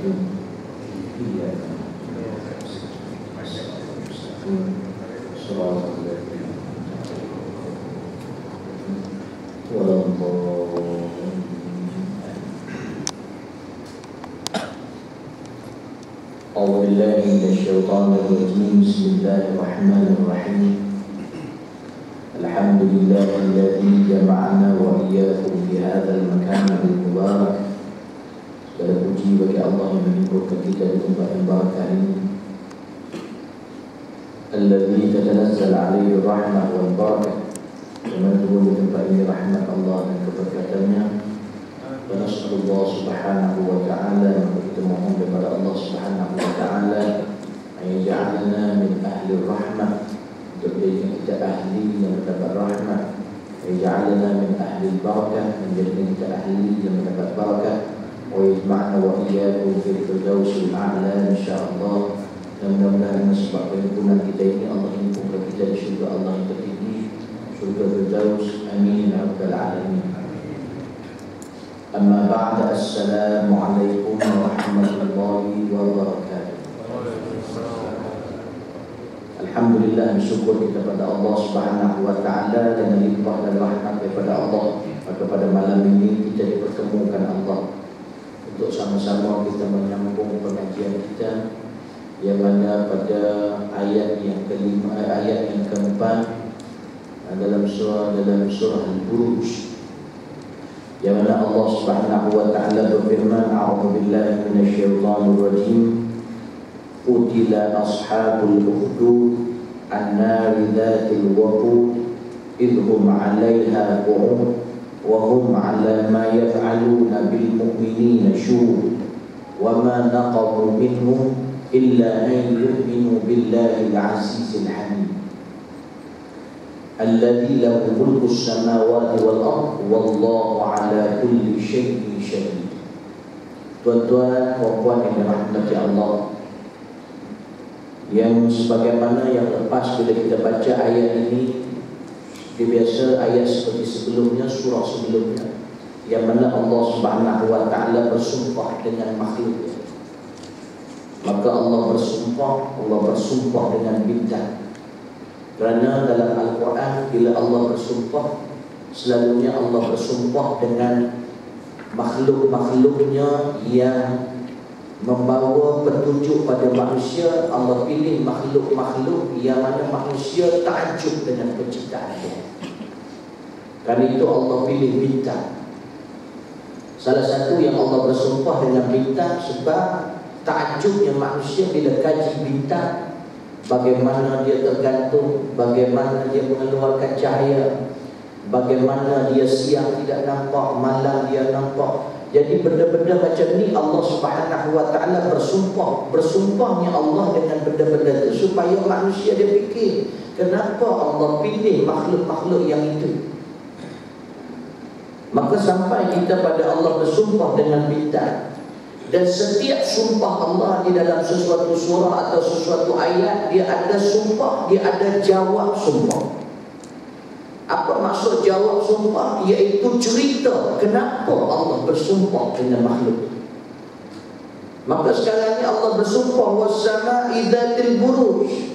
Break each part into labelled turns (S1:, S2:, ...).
S1: mustaqim. Iyyaka أعوذ بالله من الشيطان الرجيم. بسم الله الرحمن الرحيم. الحمد لله الذي جمعنا وإياكم في هذا المكان المبارك. Segala puji bagi Allah yang mengumpulkan kita di tempat yang barakah ini. Alladzi tatanazzal alaihi rahmah wal barakah. Yang turun di tempat ini rahmat Allah dan keberkatannya. Dan nasallallahu subhanahu wa ta'ala, kita mohon kepada Allah subhanahu wa ta'ala ayja'alna min ahli rahmah, untuk menjadikan kita ahli yang mendapat rahmat. Ayja'alna min ahli barakah, menjadikan kita ahli yang mendapat barakah. Wa yajma'na wa iyyakum fil firdausil a'la insyaallah. Dan mudah-mudahan sebab perhimpunan kita ini Allah himpunkan kita di syurga Allah yang tertinggi, syurga Firdaus. Amin ya rabbal alamin. Amma ba'da, assalamualaikum warahmatullahi wabarakatuh. Alhamdulillah, bersyukur kita kepada Allah subhanahu wa ta'ala dengan limpah dan rahmat daripada Allah. Pada malam ini kita dipertemukan Allah untuk sama-sama kita menyambung pengajian kita, yang mana pada ayat yang kelima, ayat yang keempat dalam surah Al-Buruj, yang mana Allah subhanahu wa ta'ala berfirman, a'udzu billahi minasyaitonir rajim, qutila ashabul ukhdud an-nari dzatil waqud idhum 'alaiha qu'ud wa hum 'ala ma yaf'aluna bil mu'minina syuhud wa ma naqamu minhum illa an yu'minu billahi al-'azizil hamid alladzi lahu mulku as-samawati wal ardh wallahu 'ala kulli syai'in syahid. Tuan-tuan, puan-puan yang dirahmati Allah, yang sebagaimana yang lepas bila kita baca ayat ini, biasa ayat seperti sebelumnya, surah sebelumnya, yang mana Allah subhanahu wa ta'ala bersumpah dengan makhluknya. Maka Allah bersumpah dengan bintang. Kerana dalam Al-Quran, bila Allah bersumpah, selalunya Allah bersumpah dengan makhluk-makhluknya yang membawa petunjuk pada manusia. Allah pilih makhluk-makhluk yang mana manusia takjub dengan penciptaannya. Kerana itu Allah pilih bintang. Salah satu yang Allah bersumpah dengan bintang sebab takjubnya manusia bila kaji bintang, bagaimana dia tergantung, bagaimana dia mengeluarkan cahaya, bagaimana dia siang tidak nampak, malam dia nampak. Jadi benda-benda macam ni Allah subhanahu wa ta'ala bersumpah. Bersumpahnya Allah dengan benda-benda itu supaya manusia dia fikir, kenapa Allah pilih makhluk-makhluk yang itu. Maka sampai kita pada Allah bersumpah dengan bintang. Dan setiap sumpah Allah di dalam sesuatu surah atau sesuatu ayat, dia ada sumpah, dia ada jawab sumpah. Apa maksud jawab sumpah? Iaitu cerita kenapa Allah bersumpah dengan makhluk. Maka sekarang ni Allah bersumpah was-sama'i dzatil buruj.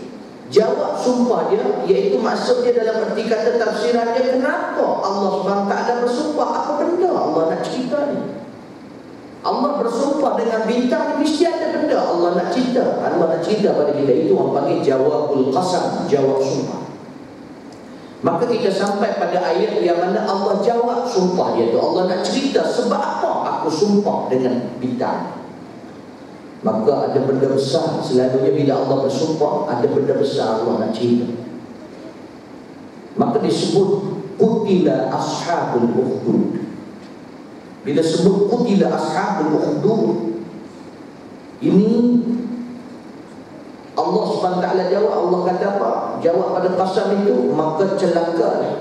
S1: Jawab sumpah dia, iaitu maksudnya dalam erti kata tafsiran dia, kenapa Allah SWT bersumpah? Apa benda Allah nak cerita ni? Allah bersumpah dengan bintang, mesti ada benda Allah nak cerita. Allah nak cerita pada kita. Itu orang panggil jawabul qasam, jawab sumpah. Maka kita sampai pada ayat yang mana Allah jawab sumpah dia tu. Allah nak cerita sebab apa aku sumpah dengan bintang. Maka ada benda besar. Selalunya bila Allah bersumpah, ada benda besar Allah nak cerita. Maka disebut qutila ashabul ukhdud. Bila sebut qutila ashabul ukhdud, ini Allah SWT jawab. Allah kata apa? Jawab pada qasam itu, maka celaka.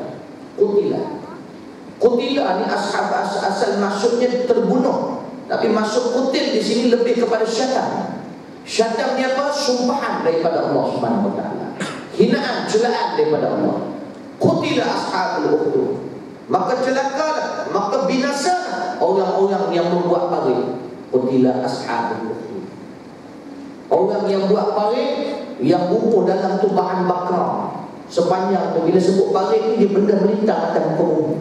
S1: Qutila ni asal maksudnya terbunuh, tapi maksud qutil di sini lebih kepada syatam. Syatam ni apa? Sumpahan daripada Allah SWT, hinaan, celaan daripada Allah. Qutila ashabul ukhdud, maka celakalah, maka binasalah orang-orang yang membuat parit. qutila ashabul ukhdud. Orang yang buat parit, yang bubuh dalam tu bahan bakar sepanjang tu, bila sebut parit ni dia benda melintang atas muka bumi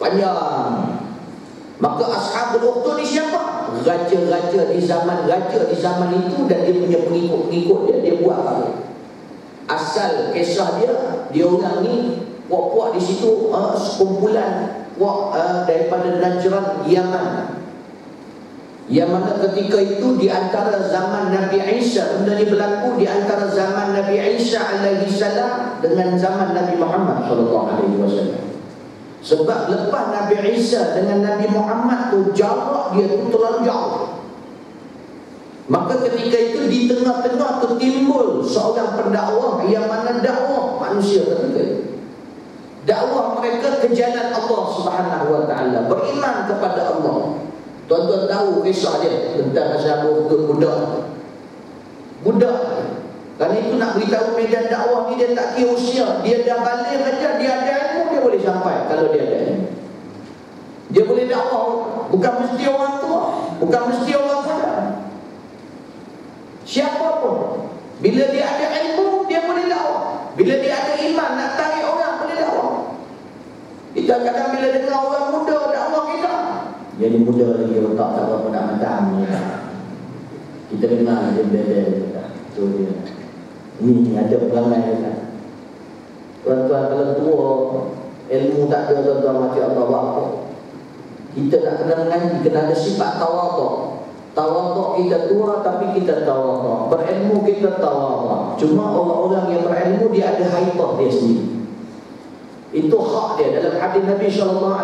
S1: panjang. Maka ashabul ukhdud ni siapa? Raja-raja di zaman itu dan dia punya pengikut-pengikut dia buat parit. Asal kisah dia orang ni puak-puak di situ, sekumpulan puak daripada Najran, Yaman. Yang mana ketika itu di antara zaman Nabi Isa, benda ni berlaku di antara zaman Nabi Isa alaihi salam dengan zaman Nabi Muhammad sallallahu alaihi wasallam. Sebab lepas Nabi Isa dengan Nabi Muhammad tu jarak dia tu terlalu jauh. Maka ketika itu di tengah-tengah tu timbul seorang pendakwah yang mana dakwah manusia ketika itu. Dakwah mereka ke jalan Allah Subhanahu wa taala, beriman kepada Allah. Tuan-tuan tahu kisah dia tentang ashabul ukhdud, budak. Kerana itu nak beritahu medan dakwah ni dia tak kira usia, dia dah balik aja, dia ada ilmu, dia boleh sampai. Kalau dia ada ilmu, dia boleh dakwah. Bukan mesti orang tua, bukan mesti orang muda, siapa pun. Bila dia ada ilmu, dia boleh dakwah. Bila dia ada iman, nak tarik orang, boleh dakwah. Kita kadang bila dengar orang muda dakwah kita, dia ni muda lagi, otak tak berapa nak matang. Kita dengar dia beda-beda. Tu dia. Ini ada perangai kan. Tuan-tuan kalau tua, ilmu tak ada, tuan-tuan macam Allah bapa. Kita tak kena mengaji, kena ada sifat tawaduk. Tawaduk kita tua tapi kita tawaduk. Berilmu kita tawaduk. Cuma orang-orang yang berilmu dia ada haibah dia sendiri. Itu hak dia. Dalam hadis Nabi SAW,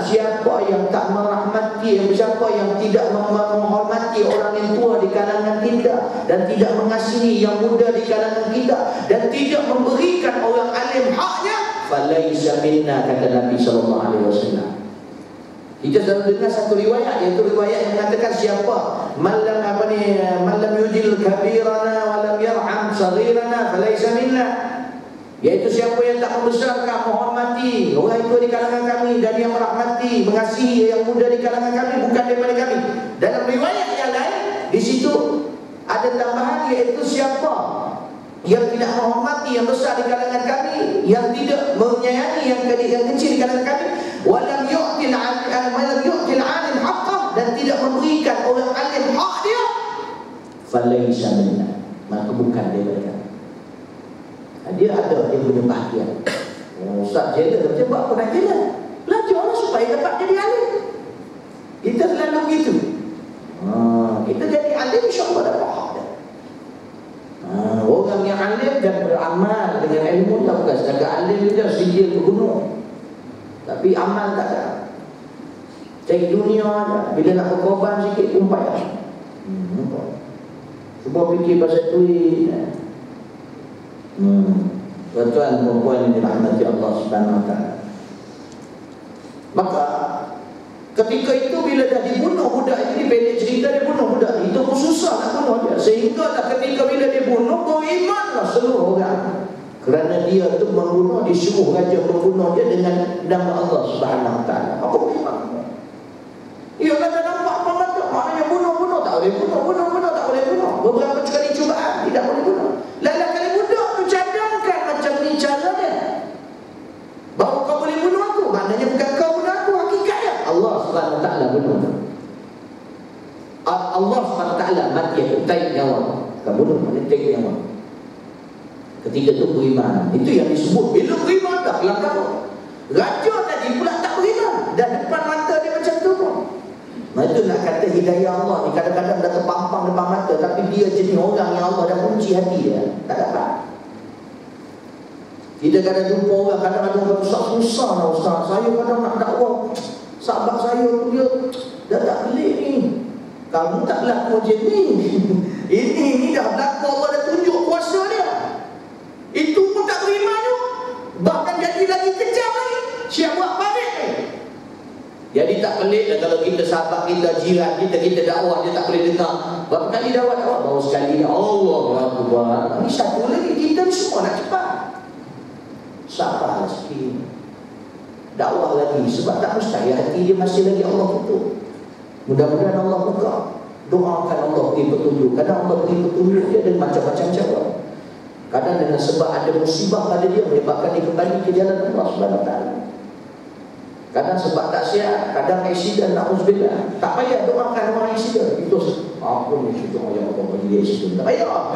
S1: siapa yang tak merahmati, siapa yang tidak menghormati orang yang tua di kalangan kita, dan tidak mengasihi yang muda di kalangan kita, dan tidak memberikan orang alim haknya, falaisa minna, kata Nabi SAW. Kita selalu dengar satu riwayat, iaitu riwayat yang mengatakan siapa malam yujil kabirana walam yarham saghirana falaisa minna. Iaitu siapa yang tak membesarkan, menghormati orang tua di kalangan kami, dan yang merahmati, mengasihi yang muda di kalangan kami, bukan daripada kami. Dalam riwayat yang lain, di situ ada tambahan, iaitu siapa yang tidak menghormati yang besar di kalangan kami, yang tidak menyayangi yang kecil di kalangan kami, walam yu'til alim haqqah, dan tidak memberikan orang alim hak dia, falaisa minna, maka bukan daripada kami. Dia ada, dia punya bahagian. Ustaz jela, macam buat apa nak jela? Belajarlah supaya dapat jadi alim. Kita selalu begitu. Kita jadi alim, insyaAllah dapat hak dia. Orang yang alim dan beramal dengan ilmu, tak bukan setakat alim dia sijil ke gunung, tapi amal tak ada. Cari dunia ada. Bila nak berkorban sikit, umpat. Cuba fikir pasal duit. Tuan-tuan dan puan yang dirahmati Allah Subhanahu wa taala. Maka ketika itu bila dah dibunuh budak ini, pendek cerita, dia bunuh budak itu pun susah nak bunuh dia, sehinggalah ketika bila dia bunuh, berimanlah seluruh orang. Kerana dia tu membunuh, disuruh raja membunuh dia dengan nama Allah Subhanahu wa taala. Apa beriman? Ialah dah nampak apa mata, maknanya bunuh tak boleh bunuh tak boleh bunuh. Beberapa kali cubaan tidak boleh bunuh. Lain kali budak tu cadangkan macam ni cara dia, baru kau boleh bunuh aku. Maknanya bukan kau bunuh aku, hakikatnya Allah Subhanahu wa taala bunuh. Allah Subhanahu wa taala mati aku, tarik nyawa. Kau bunuh, maknanya tarik nyawa. Ketika itu beriman. Itu yang disebut bila beriman dah kelakar. Raja tadi pula tak beriman, dan depan mata dia macam tu pun. Itu nak kata hidayah Allah ni kadang-kadang dah terpampang depan mata, tapi dia jenis orang yang Allah dah kunci hati dia, tak dapat. Kita kadang jumpa orang, kadang-kadang orang susah lah ustaz, saya kadang nak dakwah, sahabat saya tu dia dah tak pelik ni, kamu tak berlaku macam ni. Ini dah berlaku, Allah dah tunjuk kuasa dia. Itu pun tak beriman tu, bahkan jadi lagi kejam lagi. Siap buat balik ni. Jadi tak pelik dah kalau kita sahabat kita, jiran kita dakwah, dia tak boleh dengar. Berapa kali dakwah? Baru sekali dah. Allah Akbar. Ini satu lagi, kita ni semua nak cepat. Sabar sikit, dakwah lagi. Sebab tak mustahil, hati dia masih lagi Allah tutup. Mudah-mudahan Allah buka. Doakan Allah beri petunjuk. Kadang Allah beri petunjuk dia dengan macam-macam cara. Kadang dengan sebab ada musibah pada dia menyebabkan dia kembali ke jalan Allah Subhanahu Wa Taala. Kadang sebab tak sihat, kadang aksiden, na'udzubillah. Tak payah doakan orang aksiden. Itu apa ni syukur ya Allah bagi dia aksiden. Tak payah.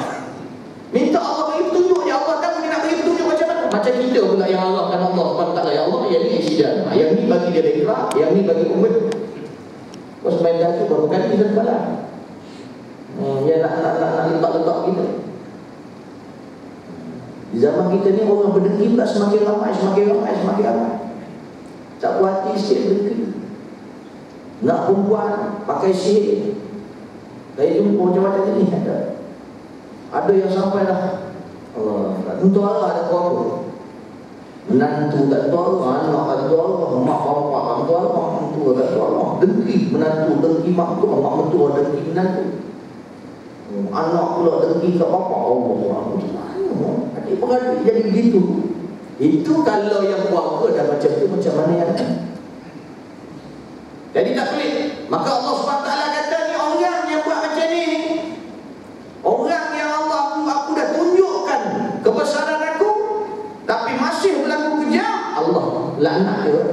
S1: Minta Allah bagi petunjuk. Ya Allah tahu dia nak bagi petunjuk macam mana. Macam kita pula yang Allah kan Allah Subhanahu Wa Taala. Ya Allah yang ni aksiden. Yang ni bagi dia bankrupt, yang ni bagi umat. Kau semain dah tu baru kali dia kepala. Dia nak letak kita. Di zaman kita ni orang berdengki pula semakin ramai. Tak puas hati sikit berdengki. Nak perempuan pakai sihir. Saya jumpa macam-macam ni ada yang sampai dah Allah untuk Allah ada apa. Menantu tak tahu, anak tak tahu, mak bapak tak tahu, mak mentua tak tahu. Dengki menantu, dengki mak mentua, dengki menantu. Anak pula dengki ke bapak. Allah macam mana? Adik-beradik jadi begitu. Itu kalau yang keluarga dah macam tu, macam mana yang lain? Jadi tak boleh. Maka Allah SWT kata ni orang yang buat macam ni, orang yang Allah aku dah tunjukkan kebesaran aku, tapi masih berlaku kejam, Allah laknat dia.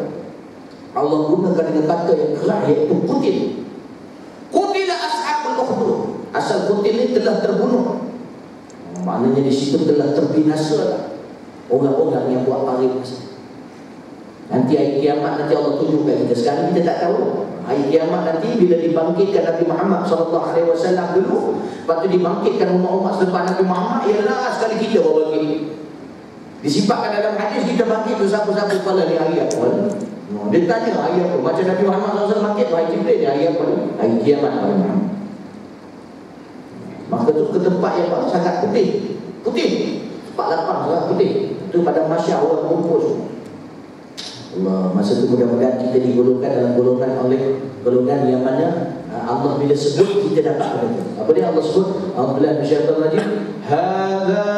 S1: Allah gunakan dengan kata yang keras, iaitu kutil. Kutila ashabul ukhdud. Asal kutil ni telah terbunuh. Maknanya di situ telah terbinasalah orang-orang yang buat paling. Nanti hari kiamat nanti Allah tunjukkan kita. Sekarang kita tak tahu. Hari kiamat nanti bila dibangkitkan Nabi Muhammad SAW dulu, lepas tu dibangkitkan umat-umat selepas Nabi Muhammad, ialah sekali kita baru bangkit. Disifatkan dalam hadis kita bangkit tu siapa-siapa kepala ni hari apa? Dia tanya hari apa? Macam Nabi Muhammad SAW bangkit hari Jibril ni hari apa ni? Hari kiamat hari Muhammad. Maka tu ke tempat yang sangat putih. Tempat lapang sangat putih. Itu pada masyarakat orang kumpul semua. Allah, masa tu mudah-mudahan kita digolongkan dalam golongan yang mana Allah bila sebut kita dapat begitu. Apa dia Allah sebut? Alhamdulillah bisyaitan rajim. Hadza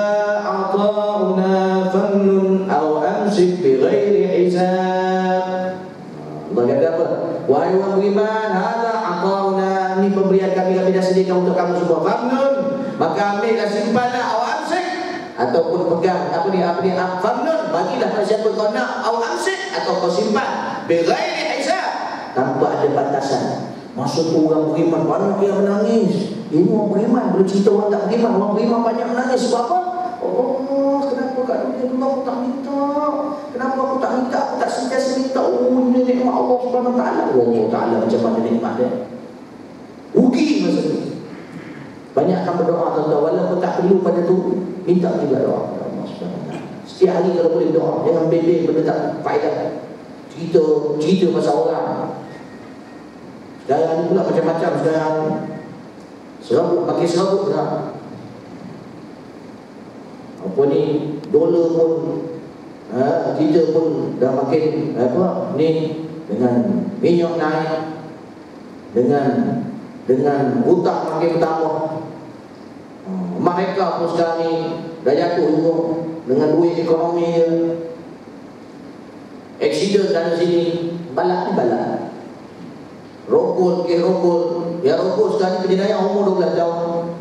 S1: ata'una famnun aw amsik bi ghairi hisab. Allah kata apa? Wahai orang beriman, hadza ata'una, ni pemberian kami dah sediakan untuk kamu semua. Famnun, maka ambillah, simpanlah, aw amsik, ataupun pegang apa ni famnun, bagilah pada siapa kau nak, aw amsik, atau kau simpan bi ghairi hisab, tanpa ada batasan. Masuk tu orang beriman banyak yang menangis. Ini orang beriman, boleh cerita orang tak beriman. Orang beriman banyak menangis. Sebab apa? Oh, kenapa kat dunia aku tak minta? Kenapa aku tak minta? Aku tak sentiasa minta. Oh, ini nikmat Allah Subhanahu Wa Taala. Allah Taala macam mana nikmat dia? Rugi masa tu. Banyak akan berdoa tuan-tuan, walaupun tak perlu pada tu, minta juga doa kepada Allah Subhanahu Wa Taala. Setiap hari kalau boleh doa, jangan bebel benda tak faedah. Cerita pasal orang. Sekarang ni pula macam-macam sekarang. Serabut, pakai serabut dah. Apa ni, dolar pun kita pun dah makin apa ni, dengan minyak naik, dengan hutang makin bertambah. Mereka pun sekarang ni dah jatuh juga dengan duit ekonomi dia. Aksiden sana sini, balak ni balak. Rokok ke rokok. Ya rokok sekarang ni kejadian umur 12 tahun.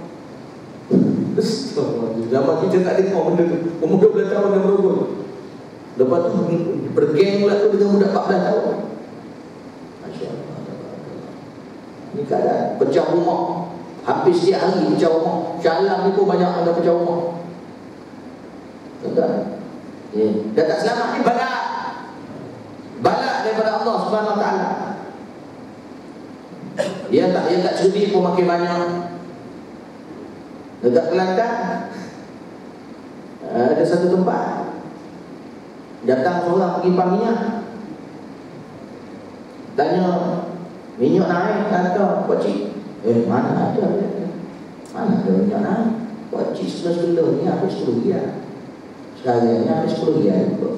S1: Zaman kita tak dengar benda tu. Umur 12 tahun dah merokok. Lepas tu bergeng pula tu dengan budak 14 tahun. Masya Allah. Ini keadaan pecah rumah. Hampir setiap hari pecah rumah. Syalam ni pun banyak ada pecah rumah. Tuan-tuan, dah tak selamat ni balak. Balak daripada Allah Subhanahu Wa Taala. Dia tak cerdik pun makin banyak. Dekat Kelantan ada satu tempat, datang seorang pengimpang minyak, tanya minyak naik, kata pakcik, mana ada minyak naik, pakcik sebelah-sebelah ni habis 10 riyal, sekarang ni habis 10 riyal juga.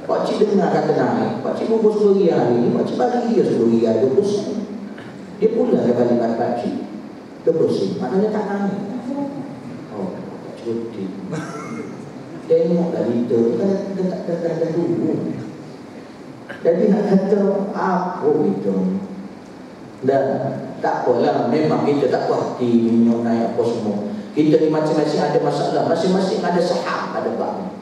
S1: Pakcik dengar kata naik, pakcik bungkus 10 riyal ni, pakcik bagi dia 10 riyal 20 sen. Dia pula dia balik pada pakcik 20 sen, maknanya tak naik. Oh, cuti. Tengoklah liter tu kan dah turun. Jadi nak kata apa itu? Dan tak apalah, memang kita tak puas hati minyak naik apa semua. Kita ni masing-masing ada masalah, masing-masing ada saham, ada bab.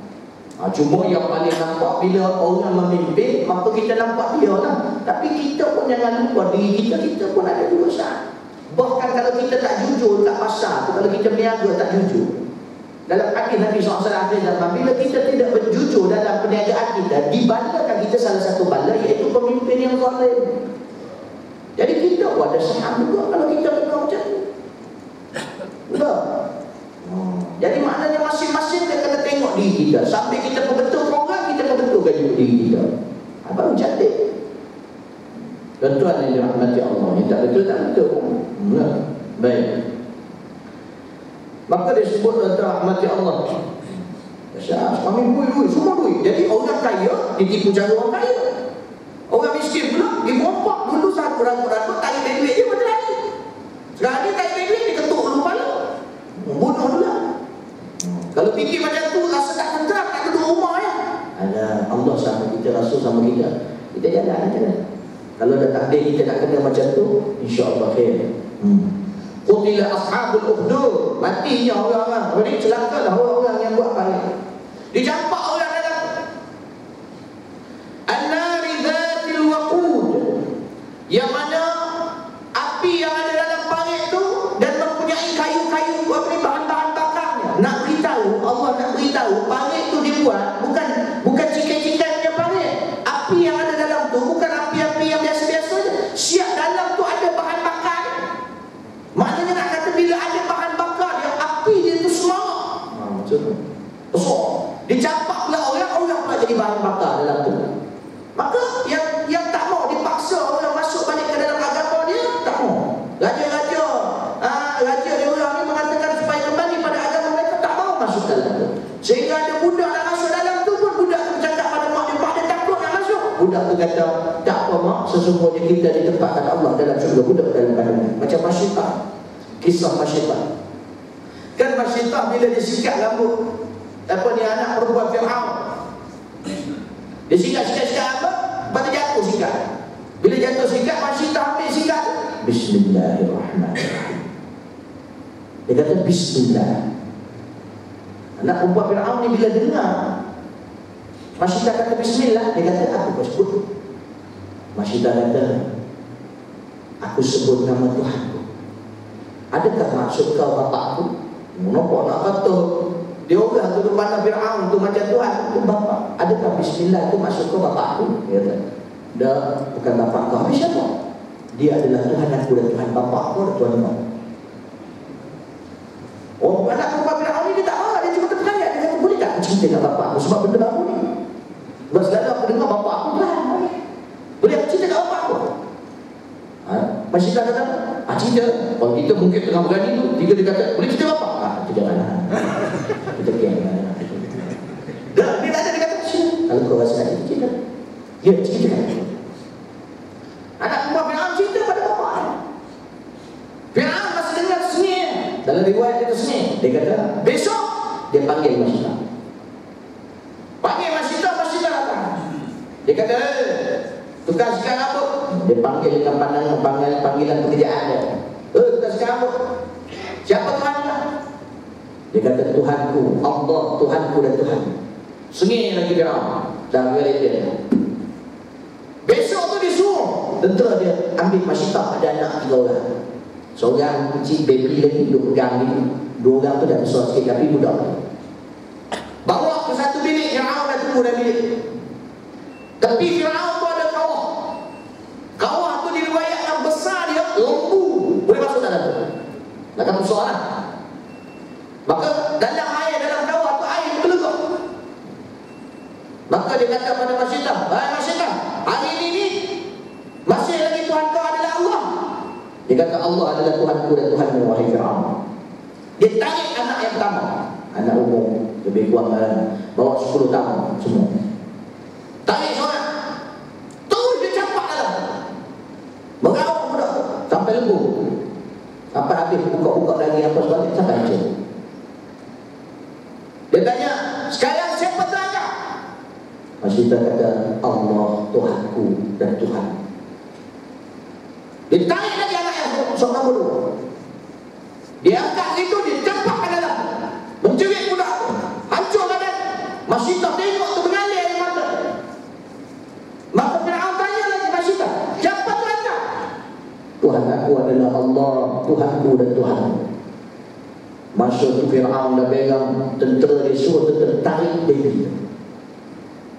S1: Cuma yang paling nampak bila orang memimpin, maka kita nampak dia lah. Tapi kita pun jangan lupa diri kita pun ada dosa. Bahkan kalau kita tak jujur kat pasar tu, kalau kita berniaga tak jujur, dalam hadis Nabi SAW akhir zaman, bila kita tidak berjujur dalam perniagaan kita, dibalakan kita salah satu bala, iaitu pemimpin yang zalim. Jadi kita pun ada saham juga kalau kita kena macam tu. Betul? Jadi maknanya masing-masing kita kena tengok diri kita. Sambil kita perbetul orang, kita perbetulkan juga diri kita. Baru cantik. Tuan-tuan yang dirahmati Allah, yang tak betul, tak betul. Baik. Maka disebut rahmati Allah. Suami duit, semua duit. Jadi orang kaya ditipu cara orang kaya. Orang miskin pula dibompak dulu satu ragu-ragu, tarik duit dia macam lagi. Sekarang ni tarik duit diketuk dulu kepala. Bunuh dulu lah. Kalau fikir macam tu rasa tak tentram, tak duduk rumah ya. Ada Allah sama kita, Rasul sama kita. Kita jalan aja. Kalau dah takdir kita nak kena macam tu, insya-Allah khair. Qutila ashabul ukhdud, matinya orang-orang. Jadi celakalah orang-orang yang buat baik. Dijampak orang dalam an-nari dzatil waqud, yang mana api yang ada dalam parit tu dan mempunyai kayu-kayu bahan-bahan bakarnya. Nak beritahu, Allah nak beritahu parit tu dibuat bukan cikai-cikai punya parit. Api yang ada dalam tu bukan api-api yang biasa-biasa je. Siap dalam tu ada bahan bakar. Maknanya nak kata bila ada bahan bakar yang api dia tu semarak. Macam tu. Dicampak pula orang pula jadi bahan bakar dalam tu. Maka yang tak mau dipaksa orang masuk balik ke dalam agama dia, tak mau. Raja-raja dia orang ni mengatakan supaya kembali pada agama mereka, tak mau masuk dalam tu. Sehingga ada budak nak masuk dalam tu pun budak tu bercakap pada mak dia takut nak masuk. Budak tu kata, tak apa mak, sesungguhnya kita ditempatkan Allah dalam syurga. Budak dalam badannya. Macam Masyitah. Kisah Masyitah. Kan Masyitah bila disikat rambut anak perempuan Fir'aun, dia sikat apa? Lepas tu jatuh sikat. Bila jatuh sikat, Masyitah ambil sikat, Bismillahirrahmanirrahim. Dia kata Bismillah. Anak perempuan Fir'aun ni bila dengar Masyitah kata Bismillah, dia kata, aku kau sebut. Masyitah kata, aku sebut nama Tuhanku. Adakah maksud kau bapakku? Kenapa nak kata dia orang tu depan Fir'aun tu macam Tuhan tu bapak? Adakah Bismillah tu maksud kau bapakku? Dia kata, dah, bukan bapak kau. Habis siapa? Dia adalah Tuhan aku dan Tuhan bapak kau dan Tuhan kau. Oh, anak perempuan Fir'aun ni dia tak marah, dia cuma terperanjat. Dia kata, boleh tak aku cerita dengan bapak aku sebab benda baru ni? Sebab selalu aku dengar bapak aku Tuhan. Boleh aku cerita dengan bapak aku? Masyitah kata, cerita. Kalau kita mungkin tengah berani tu, tiga dia kata, boleh cerita bapak? Kita jangan. Kita kian. Dah, dia tak ada, dia kata, kalau kau rasa nak cerita, ya ceritakan. Anak perempuan Fir'aun cerita pada bapak. Fir'aun masih dengar sengih. Dalam riwayat dia tersengih. Dia kata, besok dia panggil Masyitah. Panggil Masyitah datang. Dia kata, tukar sikat rambut. Dia panggil dengan panggilan pekerjaan dia. Tukar sikat rambut. Siapa Tuhan dia? Dia kata, Tuhanku, Allah, Tuhanku dan Tuhan. Sengih lagi Fir'aun. Dan dia. Besok tu disuruh tentera dia ambil Masyitah, ada anak 3 orang. Seorang kecil baby lagi duduk pegang ni. 2 orang tu dah besar sikit tapi budak. Bawa ke satu bilik, Fir'aun dah tunggu dalam bilik. Tapi Fir'aun tu ada kawah. Kawah tu diriwayatkan besar dia, lembu boleh masuk dalam tu. Nak kata besar lah. Maka dalam air, dalam kawah tu air bergelegak. Maka dia kata pada Masyitah, Masyitah, hari ini masih lagi Tuhan kau adalah Allah. Dia kata, Allah adalah Tuhanku dan Tuhanmu, wahai Fir'aun. Dia tarik anak yang pertama, anak umur lebih kurang bawa 10 tahun semua. Tarik seorang, terus dia campak dalam, mengauk budak sampai lembu, sampai habis buka-buka lagi apa sebagainya sampai hancur. Dia tanya, sekarang siapa tanya? Masyitah kata, Allah Tuhanku dan Tuhan. Dia tarik Sok nombor 2. Dia angkat itu, dia campakkan dalam, menjerit budak tu, hancur badan. Masyidah tengok tu mengalir air mata. Maka Fir'aun tanya lagi Masyidah, siapa tu anda? Tuhan aku adalah Allah, Tuhanku dan Tuhanmu. Masa tu Fir'aun dah pegang tentera, dia suruh tentera tarik baby.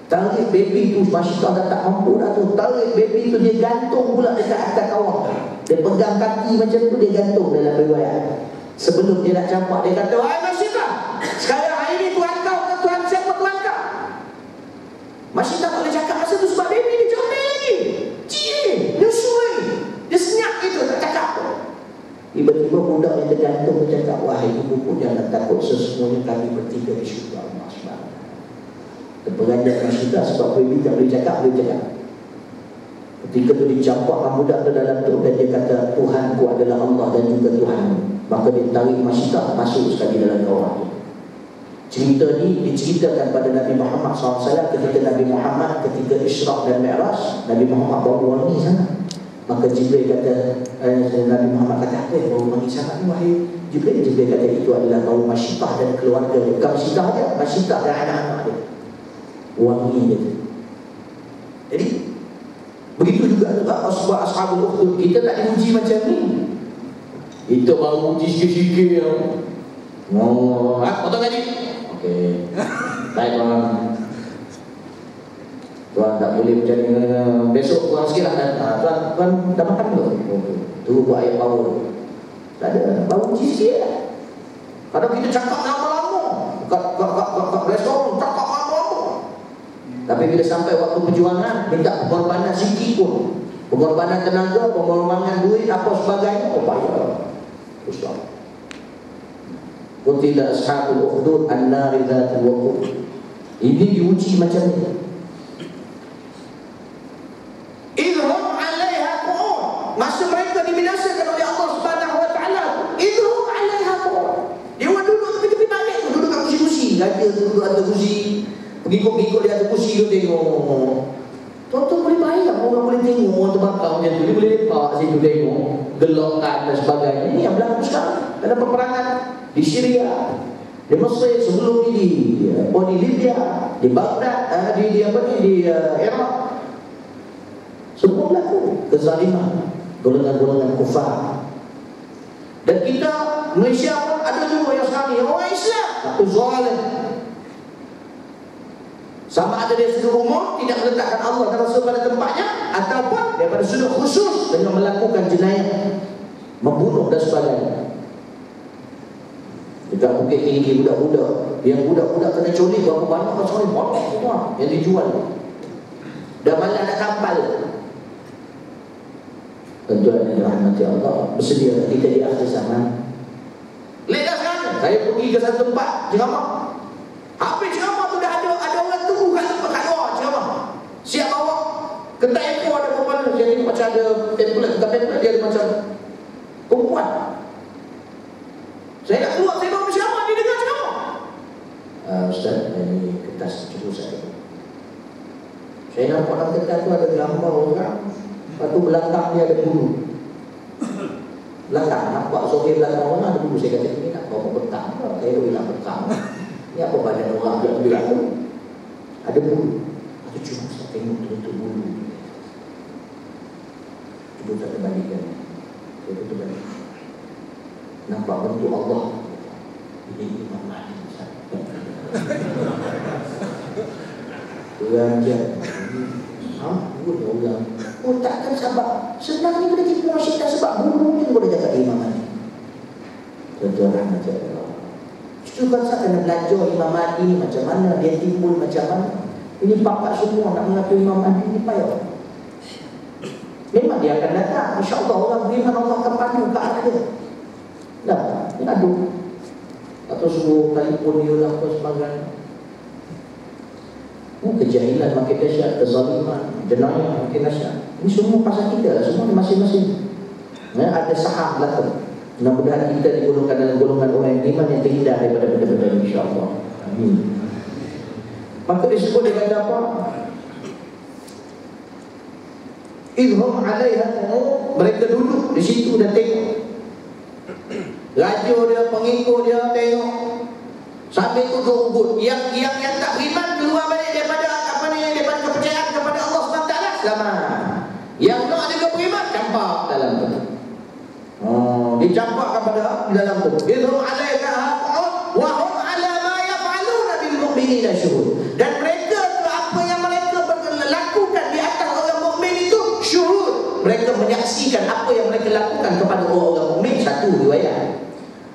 S1: Tarik baby tu, Masyidah dah tak mampu dah tu. Tarik baby tu, dia gantung pula dekat atas kawah. Dia pegang kaki macam tu, dia gantung dalam riwayat. Sebelum dia nak campak, dia kata, wahai Masyidah, sekarang hari ni Tuhan kau ke Tuhan siapa Tuhan kau? Masyidah tak boleh cakap masa tu sebab baby dia comel lagi. Cik, dia suai, dia senyap gitu, tak cakap. Tiba-tiba budak yang tergantung bercakap, wahai ibuku, jangan takut, sesungguhnya kami bertiga di syurga Allah SWT. Terperanjat Masyidah sebab baby tak boleh cakap, boleh cakap. Ketika tu dicampakkan budak ke dalam tu, dan dia kata, Tuhanku adalah Allah dan juga Tuhanmu. Maka dia tarik Masyidah masuk sekali dalam kawah tu. Cerita ni diceritakan pada Nabi Muhammad SAW ketika Nabi Muhammad ketika Isra' dan Mi'raj. Nabi Muhammad bau wangi sangat. Maka Jibril kata, Nabi Muhammad kata, apa yang bau wangi sangat ni wahai Jibril? Jibril kata, itu adalah bau Masyidah dan keluarga dia. Bukan Masyidah dia, Masyidah dan anak-anak dia. Wangi dia. Jadi begitu juga ashabul ukhdud. Kita tak diuji macam ni. Kita baru uji sikit-sikit. Potong gaji. Okey. Baik tuan. Tuan tak boleh macam ni. Besok kurang sikit lah. Tuan dah makan belum? Tu buat air power. Tak ada. Baru uji sikit lah. Kadang kita cakap lama-lama kat restoran, cakap lama-lama. Tapi bila sampai waktu perjuangan, minta pengorbanan sikit pun, pengorbanan tenaga, pengorbanan duit, apa sebagainya, payah. Ustaz, qutila ashabul ukhdud an-nari dzatul waqud. Ini diuji macam ni. Idhum 'alaiha qu'ud. Masa mereka dibinasakan oleh Allah Subhanahu wa taala, idhum 'alaiha qu'ud. Dia orang duduk tepi-tepi balik tu, duduk kat kursi-kursi. Raja tu duduk atas kursi, pengikut-pengikut dia atas kursi tu tengok. Tuan-tuan boleh bayang orang boleh tengok orang terbakar macam tu. Dia boleh lepak situ tengok, gelokkan dan sebagainya. Ini yang berlaku sekarang dalam peperangan di Syria, di Mesir, sebelum ini di Libya, di Baghdad, di Iraq. Semua berlaku kezaliman golongan-golongan kufar. Dan kita Malaysia pun ada juga yang sekarang ni orang Islam tapi zalim. Sama ada dari sudut umum tidak meletakkan Allah dan Rasul pada tempatnya, ataupun daripada sudut khusus dengan melakukan jenayah, membunuh dan sebagainya. Dekat Bukit Tinggi budak-budak, yang budak-budak kena curi berapa banyak macam banyak semua yang dijual. Dan malah nak kapal. Tuan-tuan yang dirahmati Allah, bersedia kita di akhir zaman. Lihat sekarang, saya pergi ke satu tempat ceramah. Habis ceramah tu dah ada orang tunggu kat luar ceramah. Siap bawa kedai ekor ada perempuan. Dia tengok macam ada template, bukan template, dia ada macam perempuan. Saya nak keluar, saya bawa ceramah, dia dengar ceramah. Ustaz, ini kertas cukup saya. Saya nampak dalam kertas tu ada gambar orang. Lepas tu belakang dia ada bulu. Belakang, nampak sohir belakang orang ada bulu. Saya kata, ini nak bawa petang. Saya bilang petang. Ini apa badan orang yang bilang tu? Ada bulu. Itu cuma saya tengok tutup bulu. Cuba tak terbalikan. Saya tutup balik. Nampak bentuk Allah. Ini Imam Mahdi. Orang dia. Boleh orang. Oh takkan sebab senang ni boleh tipu masyarakat sebab bulu ni boleh jaga Imam Mahdi. Tuan-tuan rahmat Allah. Justru kan saya kena belajar Imam Mahdi ni macam mana, dia timbul macam mana. Ini papak semua nak mengaku Imam Mahdi ni payah. Memang dia akan datang, insya-Allah orang beriman Allah akan pandu ke arah dia. Dah, dia adu. Atau suruh telefon dia lah apa sebagainya. Kejahilan makin dahsyat, kezaliman, jenayah makin dahsyat. Ini semua pasal kita lah, semua masing-masing. Ada saham belakang. Mudah-mudahan kita digolongkan dalam golongan orang yang iman yang terhindar daripada benda-benda ini, insya-Allah. Amin. Maka disebut dia kata apa? idhum 'alaiha qu'ud, mereka duduk di situ dan tengok. Raja dia, pengikut dia tengok. Sambil tu duduk. Yang tak beriman keluar balik daripada daripada kepercayaan kepada Allah SWT, selamat. Yang nak ada beriman, campak dalam tu. Dicampakkan pada di dalam tu. Idhum 'alaiha qu'ud wa hum 'ala ma yaf'aluna bil mu'minina syuhud. Dan mereka tu apa yang mereka lakukan di atas orang mukmin itu syuhud. Mereka menyaksikan apa yang mereka lakukan kepada orang-orang mukmin. Satu riwayat.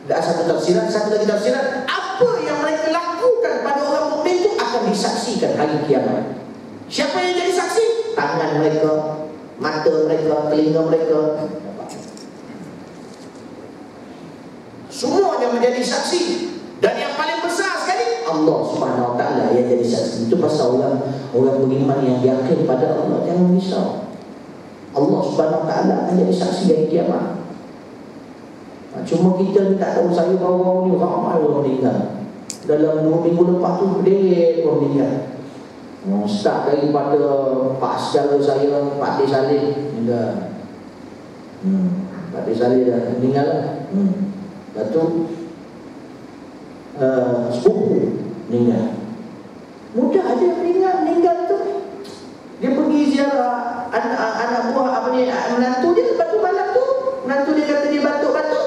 S1: Dan satu tafsiran, satu lagi tafsiran, apa yang mereka lakukan pada orang mukmin itu akan disaksikan hari kiamat. Siapa yang jadi saksi? Tangan mereka, mata mereka, telinga mereka, semuanya menjadi saksi. Dan yang paling besar sekali, Allah Subhanahu Wa Taala yang jadi saksi. Itu pasal orang beriman yang yakin pada Allah, jangan risau. Allah Subhanahu Wa Taala akan jadi saksi hari kiamat. Cuma kita ni tak tahu. Saya baru-baru ni ramai orang meninggal. Dalam 2 minggu lepas tu berderet orang meninggal. Start daripada pak saudara saya, Pak Teh Saleh meninggal. Pak Teh Saleh dah meninggal lah. Lepas tu sepupu meninggal. Mudah aja meninggal tu. Dia pergi ziarah anak buah menantu dia. Lepas tu malam tu menantu dia kata dia batuk-batuk,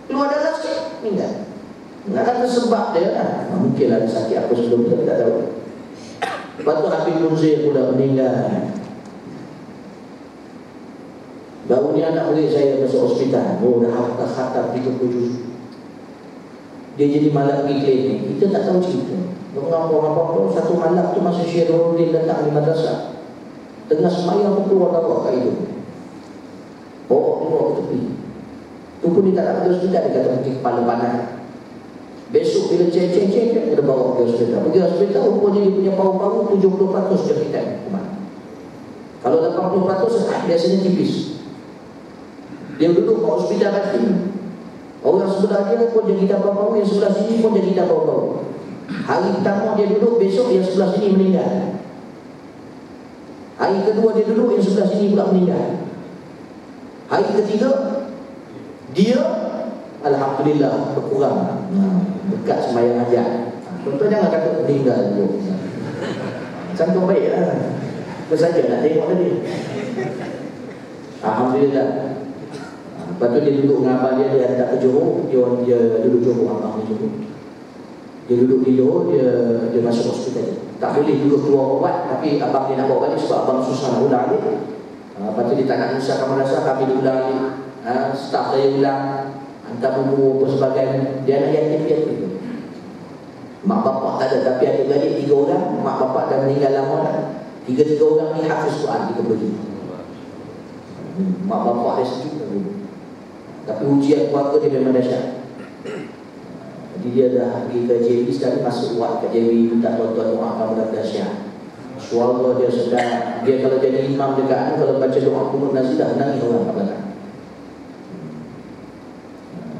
S1: keluar darah sikit, meninggal. Nak kata sebab dia lah. Mungkin ada sakit apa sebelum tu, tak tahu. Lepas tu Habib Munzir pula meninggal. Baru ni anak murid saya masuk hospital. Dah khatam 30 juz. Dia jadi malam pergi klinik. Kita tak tahu cerita. Orang-orang satu malam tu masa Syekh Nuruddin datang di madrasah, tengah semayang tu keluar darah kat hidung. Keluar ke tepi. Tu pun dia tak nak pergi hospital. Dia kata mungkin kepala panas. Besok bila cek dia bawa pergi hospital. Pergi hospital, rupanya dia punya paru-paru 70% jangkitan kuman. Kalau 80% biasanya tipis. Dia duduk kat hospital kaki. Orang sebelah dia pun jangkitan paru-paru, yang sebelah sini pun jangkitan paru-paru. Hari pertama dia duduk, besok yang sebelah sini meninggal. Hari kedua dia duduk, yang sebelah sini pula meninggal. Hari ketiga dia alhamdulillah berkurang. Dekat sembahyang hajat. Tuan-tuan jangan kata meninggal dulu. Contoh baik lah. Apa saja nak tengok tadi. Alhamdulillah. Lepas tu dia duduk dengan abang dia hantar ke Johor. Dia duduk Johor, abang dia Johor. Dia duduk di Johor, dia masuk hospital. Tak boleh duduk keluar ubat, tapi abang dia nak bawa balik sebab abang susah nak ulang dia. Lepas tu dia tak nak menyusahkan madrasah, kami dia ulang ni. Staf saya ulang, hantar buku apa sebagainya. Dia anak yatim piatu. Mak bapak tak ada, tapi adik-adik 3 orang. Mak bapak dah meninggal lama dah. 3 orang ni hafiz Quran 30. Mak bapak dia sedih dulu. Tapi ujian keluarga dia memang dahsyat. Jadi dia dah pergi ke JB, sekarang masuk buat ke JB, minta tuan-tuan doakan mudah dahsyat. Suara dia sedang. Dia kalau jadi imam dekat, kalau baca doa kunut nazilah, nangis orang kat belakang.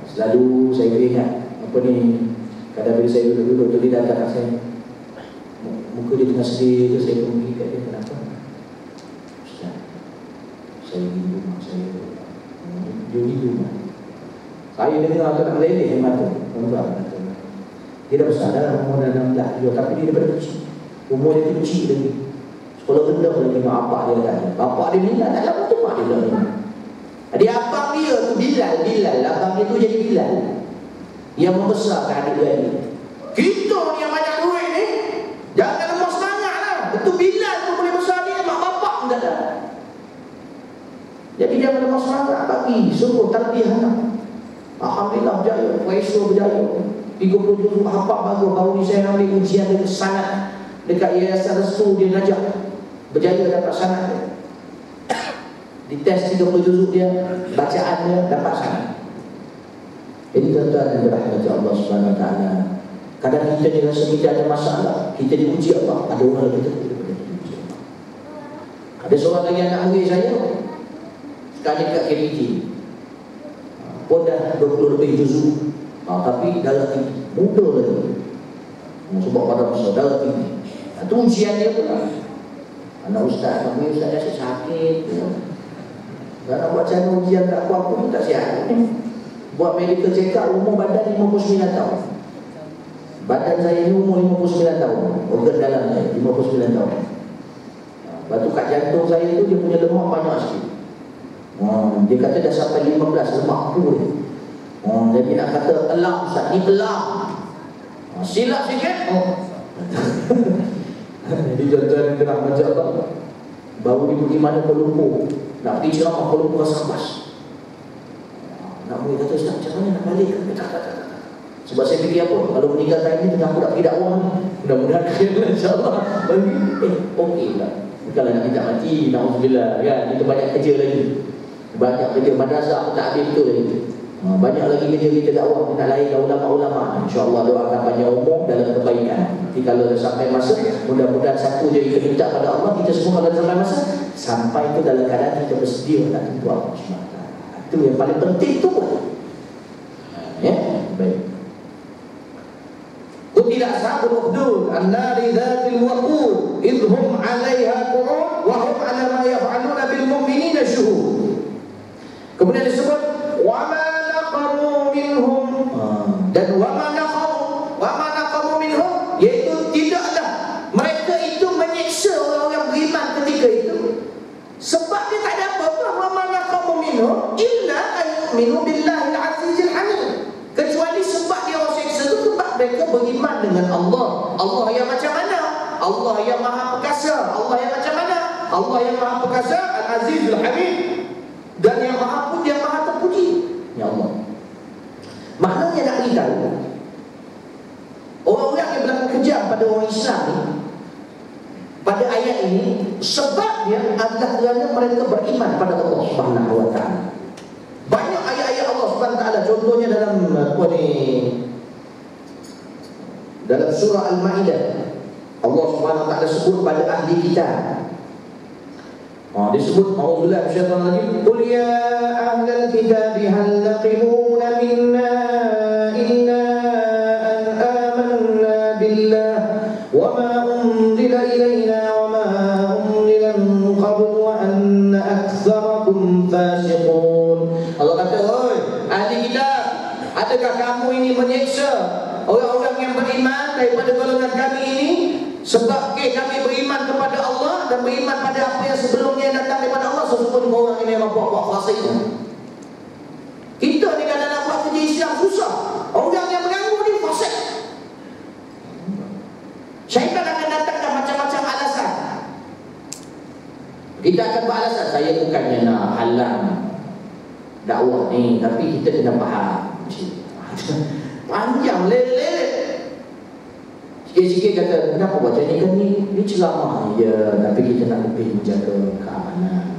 S1: Selalu saya ingat apa ni, kadang bila saya duduk-duduk tu dia datang kat saya, muka dia tengah sedih tu, saya pergi kat dia, kenapa? Ustaz, saya rindu mak saya. Dia rindu mak. Saya dengar tu nak meleleh hemat tu. Dia dah besar dah, umur dah 16 juga, tapi dia daripada kecil. Umur dia kecil lagi. Sekolah rendah lagi, mak bapak dia datang. Bapak dia meninggal, tak lama tu mak dia dah meninggal. Jadi abang dia tu Bilal. Abang dia tu jadi Bilal yang membesarkan adik-adik. Kita ni yang banyak duit ni, jangan lemah semangat lah. Betul Bilal tu boleh besar dia, mak bapak pun tak ada. Jadi jangan lemah semangat, bagi suruh tarbiyah anak. Alhamdulillah berjaya, Waiso berjaya. 37 hafal baru ni saya ambil ujian dekat sanad dekat Yayasan Restu dia Najaf. Berjaya dapat sanad dia. Dites 30 juzuk dia, bacaan dia dapat sanad. Jadi tuan-tuan yang dirahmati Allah Subhanahu Wa Taala, kadang kita ni rasa kita ada masalah, kita diuji Allah, ada orang lebih teruk daripada kita. Ada seorang lagi anak murid saya sekali kat KPT pun dah 20 lebih juzuk, tapi darah tinggi, muda lagi. Sebab pada masa darah tinggi. Itu ujian dia pula. Anak ustaz, kami ustaz dah sakit. Tak nak buat cara ujian kat aku pun tak siap. Buat medical check up, umur badan 59 tahun. Badan saya ni umur 59 tahun. Organ dalam saya 59 tahun. Lepas tu kat jantung saya tu dia punya lemak banyak sikit. Dia kata dah sampai 15 lemak tu. Jadi nak kata elang ustaz, ni elang. Silap sikit. Jadi tuan-tuan yang kena baca apa? Baru dia pergi mana Kuala Lumpur. Nak pergi ceramah Kuala Lumpur rasa kemas. Nak pergi kata ustaz, macam mana nak balik? Tak. Sebab saya fikir apa? Kalau meninggal time ni aku nak pergi dakwah ni. Mudah-mudahan kena insya-Allah. Bagi okey lah. Kalau nak minta mati, na'udzubillah kan. Kita banyak kerja lagi. Banyak kerja madrasah tak habis betul lagi. Banyak lagi kerja kita dakwah, kita lain ulama-ulama. InsyaAllah doakan panjang umur dalam kebaikan. Jadi kalau sampai masa, mudah-mudahan satu je kita minta pada Allah. Kita semua kalau sampai masa, sampai itu dalam keadaan kita bersedia nak tentu Allah SWT. Itu yang paling penting tu. Ya, baik. Qutila ashabul ukhdud an-nari dhatil waqud idhum 'alaiha qu'ud wa hum 'ala ma yaf'aluna bil mu'minina syuhud. Kemudian disebut wa ma naqamu minhum, dan wa ma naqamu minhum, iaitu tidaklah mereka itu menyiksa orang-orang beriman ketika itu sebab dia tak ada apa-apa. Wa ma naqamu minhum illa an yu'minu billahi al-'azizil hamid, kecuali sebab dia orang siksa itu sebab mereka beriman dengan Allah. Allah yang macam mana? Allah yang maha perkasa. Allah yang macam mana? Allah yang maha perkasa, Al-Azizul Hamid, dan yang maha puji, yang maha terpuji. Ya Allah. Maknanya nak beritahu orang-orang yang berlaku kejam pada orang Islam ni pada ayat ini, sebabnya adalah kerana mereka beriman pada Allah Subhanahu wa taala. Banyak ayat-ayat Allah Subhanahu wa taala, contohnya dalam apa ni, dalam surah Al-Maidah, Allah Subhanahu wa taala sebut pada ahli kitab. Disebut a'udzubillahi minasyaitonir rajim, qul ya ahlal kitab hal taqimuna minna illa an amanna billah wa ma unzila ilayna wa ma unzila min qabl wa anna aktsarakum fasiqun. Allah kata, oi ahli kitab, adakah kamu ini menyiksa orang-orang yang beriman daripada golongan kami ini sebab kami beriman kepada Allah dan beriman pada apa yang sebelumnya yang datang daripada Allah? Sesungguhnya orang ini memang buat fasik. Kita ni kalau nak buat kerja Islam susah. Orang yang mengganggu ni fasik. Syaitan akan datangkan macam-macam alasan. Kita akan beralasan, saya bukannya nak halang dakwah ni, tapi kita kena faham. Panjang lele-lele. Sikit-sikit kata, kenapa buat macam ni? Kan ni ceramah. Ya, tapi kita nak lebih menjaga keamanan.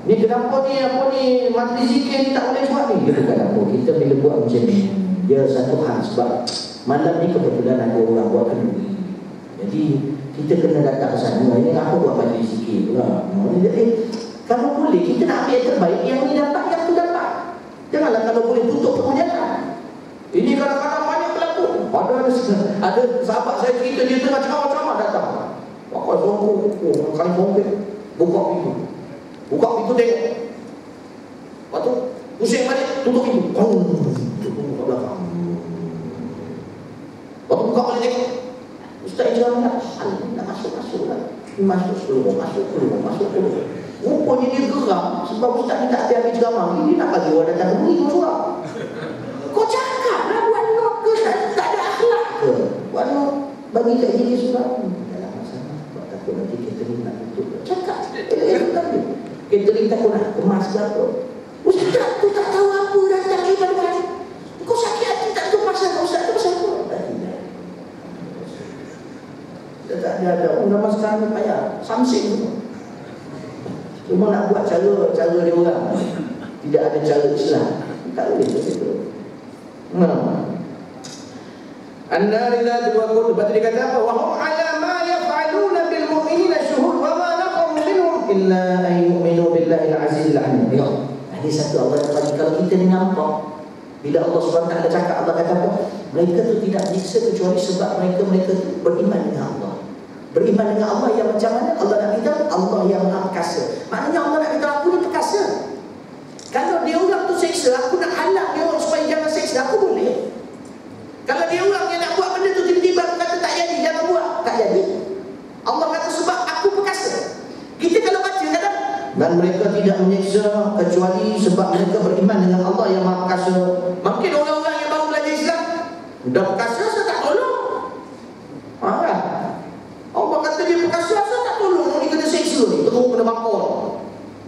S1: Ni kenapa ni, apa ni, majlis zikir ni tak boleh buat ni? Kita bukan apa, kita bila buat macam ni, dia satu hal. Sebab malam ni kebetulan ada orang buat kenduri. Jadi, kita kena datang ke sana. Ini aku buat majlis zikir pula. Jadi, kalau boleh, kita nak ambil yang terbaik. Yang ni dapat, yang tu dapat. Janganlah kalau boleh tutup pengajaran. Ini kadang-kadang banyak berlaku. Ada sahabat saya cerita, dia tengah ceramah datang. Pakai songkok, makan songkok, buka pintu. Buka pintu tengok. Lepas tu, pusing balik, tutup pintu. Tutup ke belakang. Lepas tu buka balik tengok. Ustaz ceramah nak masuk lah. Masuk dulu. Rupanya dia geram sebab ustaz ni tak habis ceramah. Dia nak bagi orang datang ke beri surat. Kau cakap lah buat not ke, tak ada akhlak ke? Buat not, bagi kat dia surat. Dalam masalah, sebab takut nanti catering nak tutup. Cakap, tadi catering takut nak kemas ke apa. Ustaz tu tak tahu apa datang ke mana. Kau sakit hati tak tahu pasal ustaz tu pasal apa. Tak ada nama sekarang ni payah samsing semua. Cuma nak buat cara dia orang. Tidak ada cara Islam. Tak boleh begitu. An-nari dhatil waqud. Lepas dia kata apa? Wa hum 'ala ma yaf'aluna bil mu'minina syuhud wa ma naqamu minhum illa an yu'minu billahi al-'azizil hamid. Ini satu Allah bagi. Kalau kita ni nampak, bila Allah SWT cakap, Allah kata apa? Mereka tu tidak menyiksa kecuali sebab mereka tu beriman dengan Allah Beriman dengan Allah yang macam mana? Allah nak beritahu Allah yang Maha Perkasa. Maknanya Allah nak beritahu aku ni perkasa. Kalau dia orang tu seksa, aku nak halang dia orang supaya jangan seksa, aku boleh. Kalau dia orang yang nak buat benda tu tiba-tiba aku kata tak jadi, jangan buat, tak jadi. Allah kata sebab aku perkasa. Kita kalau baca kadang, dan mereka tidak menyeksa kecuali sebab mereka beriman dengan Allah yang Maha Perkasa. Mungkin orang-orang yang baru belajar Islam dah perkasa, saya tak tolong. Kan? Allah kata dia perkasa, saya tak tolong. Ni kena seksa ni, terus kena bakar.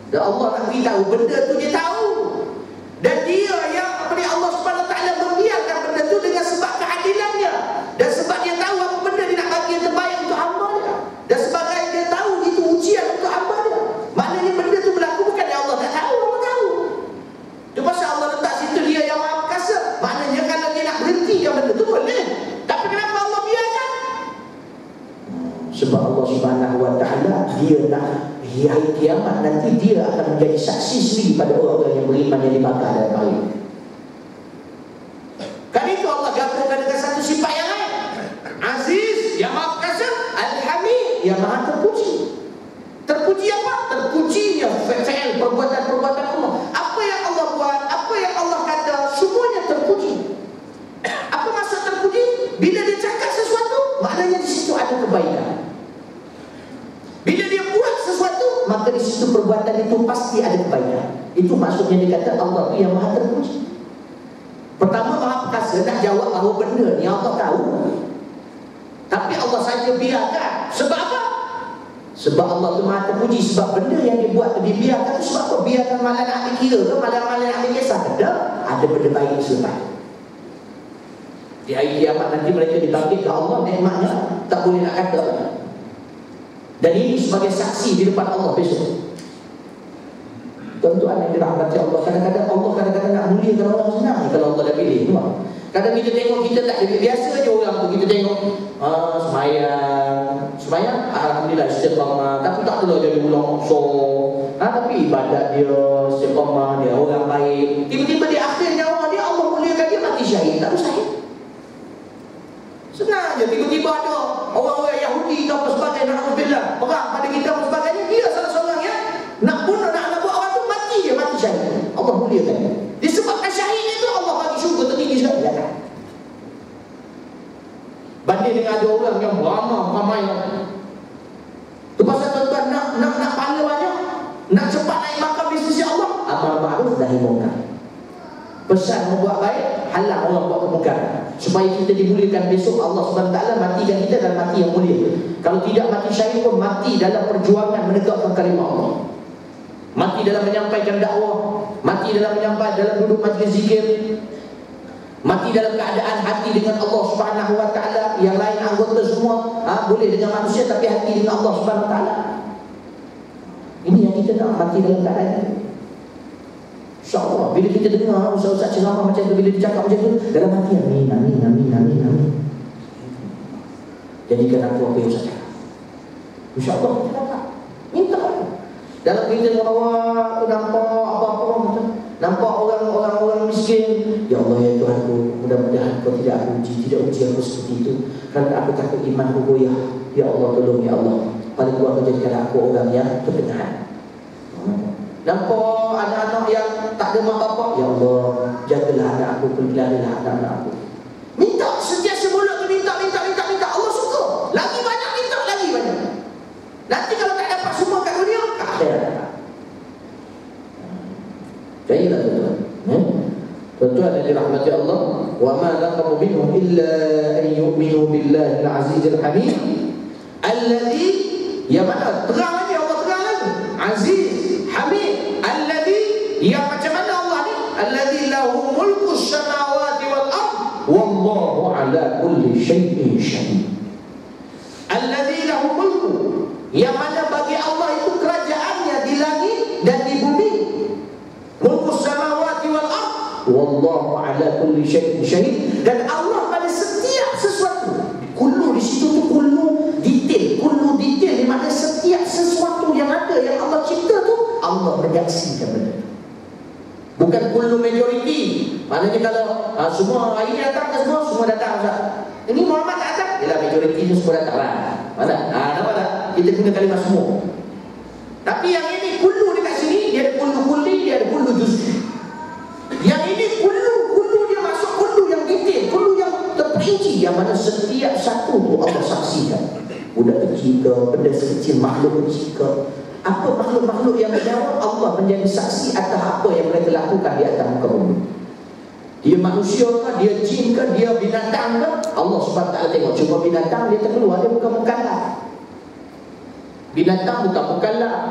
S1: Dan Allah nak beritahu benda tu dia tahu. Dan dia yang Allah Subhanahu Wa Taala membiarkan benda tu dengan sebab keadilannya. Dan sebab dia tahu apa benda dia nak bagi yang terbaik untuk hamba dia. Dan sebagai dia tahu itu ujian untuk hamba dia. Maknanya benda tu berlaku bukan yang Allah tak tahu, Allah tahu. Itu pasal Allah letak situ dia yang Maha Perkasa. Maknanya kalau dia nak berhentikan benda tu boleh. Tapi kenapa Allah biarkan? Sebab Allah Subhanahu Wa Taala dia nak hari kiamat nanti dia akan menjadi saksi sendiri pada orang-orang yang beriman yang dibakar dalam api. Kan itu Allah gabungkan dengan satu sifat yang lain. Aziz yang Maha Perkasa, Al-Hamid yang Maha terpuji. Terpuji apa? Terpujinya fi'il, perbuatan-perbuatan Allah. Apa yang Allah buat, apa yang Allah kata, semuanya terpuji. Apa maksud terpuji? Bila dia cakap sesuatu, maknanya di situ ada kebaikan. Bila dia buat sesuatu, maka di situ perbuatan itu pasti ada kebaikan. Itu maksudnya dia kata Allah itu yang Maha terpuji. Pertama, Maha Perkasa nak jawab bahawa benda ni Allah tahu, tapi Allah saja biarkan. Sebab apa? Sebab Allah itu Maha terpuji. Sebab benda yang dia buat tu dibiarkan tu sebab apa? Biarkan malah nak dikira ke, malah nak dikisah. Ada benda baik selepas. Di hari kiamat nanti mereka dibangkit ke Allah, nikmatnya tak boleh nak kata. Dan ini sebagai saksi di depan Allah besok. Tuan-tuan yang dirahmati Allah, kadang-kadang Allah nak muliakan orang senang kalau Allah dah pilih. Kadang kita tengok kita tak jadi biasa je orang tu, kita tengok sembahyang alhamdulillah istiqamah, tapi tak perlu jadi ulang usul. Tapi ibadat dia istiqamah, dia orang baik. Tiba-tiba di akhir nyawa dia Allah muliakan dia mati syahid, tak syahid. Senang je, tiba-tiba ada orang-orang Yahudi ke apa sebagainya, na'udzubillah, perang pada kita apa sebagainya, dia salah seorang yang nak bunuh, nak buat orang tu, mati dia, mati syahid. Allah muliakan dia. Disebabkan syahid itu Allah bagi syurga tertinggi sekali. Banding dengan ada orang yang ramai tu pasal tuan-tuan nak pahala banyak, nak cepat naik makam di sisi Allah, amal ma'ruf nahi munkar. Pesan membuat baik, halang orang buat kemungkaran, supaya kita dimuliakan besok. Allah SWT matikan kita dan mati yang mulia. Kalau tidak mati syahid pun mati dalam perjuangan menegakkan kalimah Allah, mati dalam menyampaikan dakwah, mati dalam menyampaikan, dalam duduk majlis zikir, mati dalam keadaan hati dengan Allah Subhanahu Wa Taala. Yang lain anggota semua boleh dengan manusia, tapi hati dengan Allah Subhanahu Wa Taala. Ini yang kita nak, mati dalam keadaan ini. InsyaAllah bila kita dengar ustaz-ustaz ceramah macam tu, bila dia cakap macam tu, dalam hati amin, amin, amin, amin, amin. Jadikan aku apa yang ustaz cakap. InsyaAllah kita dapat. Minta. Dalam kita merawat, nampak apa-apa macam, nampak orang-orang miskin, ya Allah ya Tuhanku, mudah-mudahan Kau tidak uji aku seperti itu, kerana aku takut imanku goyah. Ya Allah tolong ya Allah, paling kuat jadikan aku orang yang kebenaran. Nampak anak-anak yang tak ada mak bapak, ya Allah jagalah anak aku, peliharalah anak-anak aku. Minta setiap sebulan tu, minta. Allah suka. Lagi banyak minta, lagi banyak. Nanti kalau tak dapat semua kat dunia, kat akhirat dapat. Jayalah tuan-tuan. Tuan-tuan yang dirahmati Allah, wa ma naqamu minhum illa an yu'minu billahi al-azizil hamid alladhi, yang mana terang lagi, Allah terang lagi, Aziz Hamid, alladhi, yang macam mana Allah ni? Alladhi lahu mulku samawati wal ard wallahu ala kulli syai'in syahid. Alladhi lahu mulku, yang mana bagi Allah itu kerajaannya di langit dan di bumi. Mulku samawati wal ard wallahu ala kulli syai'in syahid. Dan Allah pada setiap sesuatu, kullu di situ tu kullu detail, di mana setiap sesuatu yang ada yang Allah cipta tu Allah menyaksikan benda. Bukan kullu majority. Maknanya kalau semua hari ni datang ke semua datang Ustaz. Ini Muhammad tak datang, ialah majority tu semua datang lah. Mana? kita guna kalimah semua. Tapi yang ini kullu dekat sini, dia ada kullu kulli, dia ada kullu juz'i. Yang ini kullu dia masuk kullu yang detail, kullu yang terperinci, yang mana setiap satu tu Allah saksikan. Budak kecil ke, benda sekecil, makhluk kecil ke, apa makhluk-makhluk yang menjawab, Allah menjadi saksi atas apa yang mereka lakukan di atas muka bumi. Dia manusia ke, dia jin ke, dia binatang ke, Allah SWT tengok. Cuma binatang dia terkeluar, dia bukan mukallaf. Binatang bukan mukallaf.